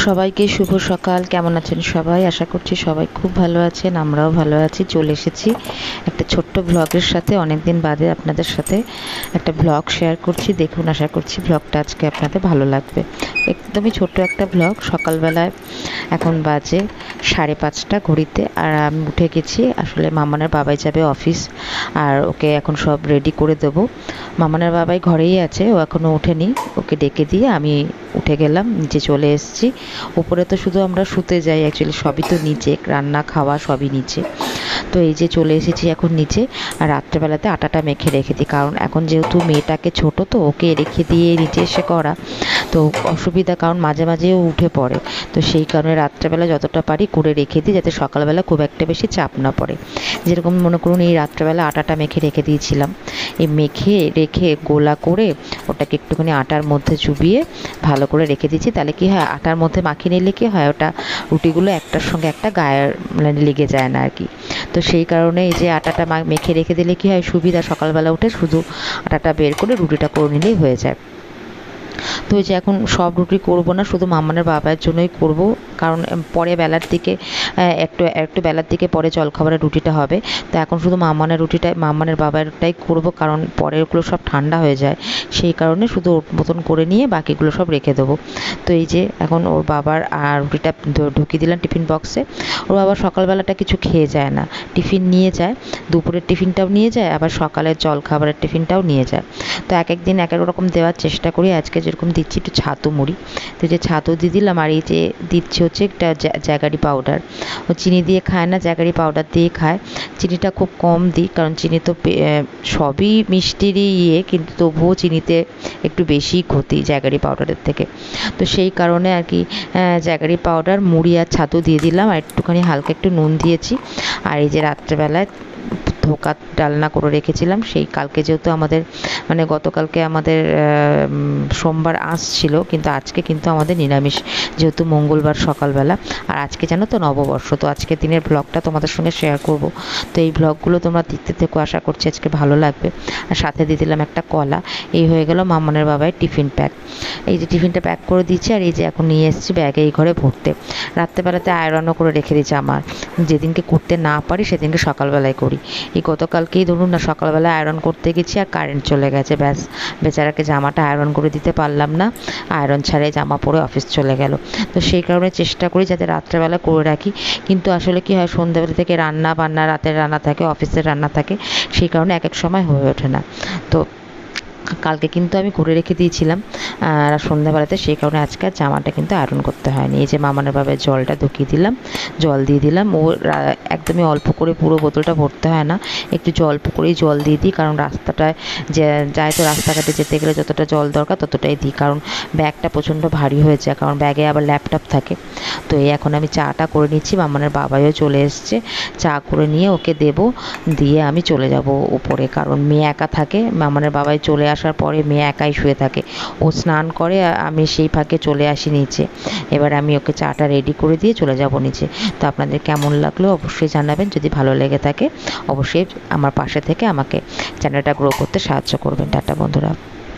সবাইকে শুভ সকাল। কেমন আছেন সবাই? আশা করছি সবাই খুব ভালো আছেন, আমরাও ভালো আছি। চলে এসেছি একটা ছোট্ট ব্লগের সাথে। অনেকদিন বাদে আপনাদের সাথে একটা ব্লগ শেয়ার করছি। দেখুন, আশা করছি ব্লগটা আজকে আপনাদের ভালো লাগবে। একদমই ছোট্ট একটা ব্লগ। সকালবেলায় এখন বাজে 5:30 ঘড়িতে, আর আমি উঠে গেছি। আসলে মামানের বাবাই যাবে অফিস, আর ওকে এখন সব রেডি করে দেবো। মামানের বাবাই ঘরেই আছে, ও এখনও ওঠেনি। ওকে ডেকে দিয়ে আমি উঠে গেলাম, নিচে চলে এসেছি। উপরে তো শুধু আমরা শুতে যাই, অ্যাকচুয়ালি সবই তো নিচে, রান্না খাওয়া সবই নিচে। তো এই যে চলে এসেছি এখন নিচে। আর রাত্রেবেলাতে আটাটা মেখে রেখে দিই, কারণ এখন যেহেতু মেয়েটাকে ছোট, তো ওকে রেখে দিয়ে নিচে এসে করা তো অসুবিধা, কারণ মাঝে মাঝেও উঠে পড়ে। তো সেই কারণে রাত্রেবেলা যতটা পারি করে রেখে দিই, যাতে সকালবেলা খুব একটা বেশি চাপ না পড়ে। যেরকম মনে করুন, এই রাত্রেবেলা আটাটা মেখে রেখে দিয়েছিলাম। এই মেখে রেখে গোলা করে ওটাকে একটুখানি আটার মধ্যে চুবিয়ে ভালো করে রেখে দিচ্ছি। তাহলে কি হয়, আটার মধ্যে মাখিয়ে নিলে কি হয়, ওটা রুটিগুলো একটার সঙ্গে একটা গায়ে মানে লেগে যায় না আর কি। তো সেই কারণে এই যে আটাটা মেখে রেখে দিলে কি হয়, সুবিধা, সকালবেলা উঠে শুধু আটাটা বের করে রুটিটা করে নিলেই হয়ে যায়। তো এই যে এখন সব রুটি করব না, শুধু মামানের বাবার জন্যই করব, কারণ পরে বেলার দিকে একটু একটু বেলার দিকে পরে জলখাবারের রুটিটা হবে। তো এখন শুধু মামানের বাবারটাই করব, কারণ পরেরগুলো সব ঠান্ডা হয়ে যায়। সেই কারণে শুধু ওর মতন করে নিয়ে বাকিগুলো সব রেখে দেবো। তো এই যে এখন ওর বাবার আর রুটিটা ঢুকিয়ে দিলাম টিফিন বক্সে। ওর বাবা সকালবেলাটা কিছু খেয়ে যায় না, টিফিন নিয়ে যায়, দুপুরের টিফিনটাও নিয়ে যায়, আবার সকালের জলখাবারের টিফিনটাও নিয়ে যায়। তো এক এক দিন এক এক রকম দেওয়ার চেষ্টা করি। আজকে যেরকম দিচ্ছি একটু ছাতু মুড়ি, তো যে ছাতু দিয়ে দিলাম। আর এই যে দিচ্ছি হচ্ছে একটা জ্যাগারি পাউডার। ও চিনি দিয়ে খায় না, জ্যাগারি পাউডার দিয়ে খায়। চিনিটা খুব কম দিই, কারণ চিনি তো সবই মিষ্টিরই কিন্তু তবুও চিনিতে একটু বেশিই ক্ষতি জ্যাগারি পাউডারের থেকে। তো সেই কারণে আর কি জ্যাগারি পাউডার, মুড়ি আর ছাতু দিয়ে দিলাম, আর একটুখানি হালকা একটু নুন দিয়েছি। আর এই যে রাত্রেবেলায় ধোকা ডালনা করে রেখেছিলাম, সেই কালকে যেহেতু আমাদের মানে গতকালকে আমাদের সোমবার আসছিল, কিন্তু আজকে কিন্তু আমাদের নিরামিষ, যেহেতু মঙ্গলবার সকালবেলা। আর আজকে জানো তো নববর্ষ, তো আজকের দিনের ব্লগটা তোমাদের সঙ্গে শেয়ার করব। তো এই ব্লগগুলো তোমরা দেখতে থেকো, আশা করছি আজকে ভালো লাগবে। আর সাথে দিয়ে দিলাম একটা কলা। এই হয়ে গেল মামানের বাবাই টিফিন প্যাক। এই যে টিফিনটা প্যাক করে দিচ্ছি, আর এই যে এখন নিয়ে এসেছি ব্যাগে এই ঘরে ভরতে। রাত্রেবেলাতে আয়রনও করে রেখে দিচ্ছি। আমার যেদিনকে করতে না পারি সেদিনকে সকালবেলায় করি। এই গতকালকেই ধরুন না, সকালবেলায় আয়রন করতে গেছি আর কারেন্ট চলে গেছে, ব্যাস বেচারাকে জামাটা আয়রন করে দিতে পারলাম না। আয়রন ছাড়াই জামা পরে অফিস চলে গেল। তো সেই কারণে চেষ্টা করি যাতে রাত্রেবেলা করে রাখি, কিন্তু আসলে কি হয়, সন্ধ্যাবেলা থেকে রান্না বান্না, রাতের রান্না থাকে, অফিসের রান্না থাকে, সেই কারণে এক এক সময় হয়ে ওঠে না। তো কালকে কিন্তু আমি করে রেখে দিয়েছিলাম আর সন্ধ্যাবেলাতে, সেই কারণে আজকে আর জামাটা কিন্তু আয়রন করতে হয়নি। এই যে মামানের বাবার জলটা ঢুকিয়ে দিলাম, জল দিয়ে দিলাম। ও একদমই অল্প করে, পুরো বোতলটা ভরতে হয় না, একটু অল্প করেই জল দিয়ে দিই, কারণ রাস্তাটায় যায় তো, রাস্তাঘাটে যেতে গেলে যতটা জল দরকার ততটাই দিই, কারণ ব্যাগটা প্রচণ্ড ভারী হয়ে যায়, কারণ ব্যাগে আবার ল্যাপটপ থাকে। তো এই এখন আমি চাটা করে নিচ্ছি, মামানের বাবাইও চলে এসছে, চা করে নিয়ে ওকে দেবো, দিয়ে আমি চলে যাব উপরে, কারণ মেয়ে একা থাকে। মামানের বাবাই চলে আসার পরে মেয়ে একাই শুয়ে থাকে। ও স্নান করে, আমি সেই ফাঁকে চলে আসি নিচে। এবার আমি ওকে চাটা রেডি করে দিয়ে চলে যাব নিচে। তো আপনাদের কেমন লাগলো অবশ্যই জানাবেন। যদি ভালো লেগে থাকে অবশ্যই আমার পাশে থেকে আমাকে চ্যানেলটা গ্রো করতে সাহায্য করবেন। টাটা বন্ধুরা।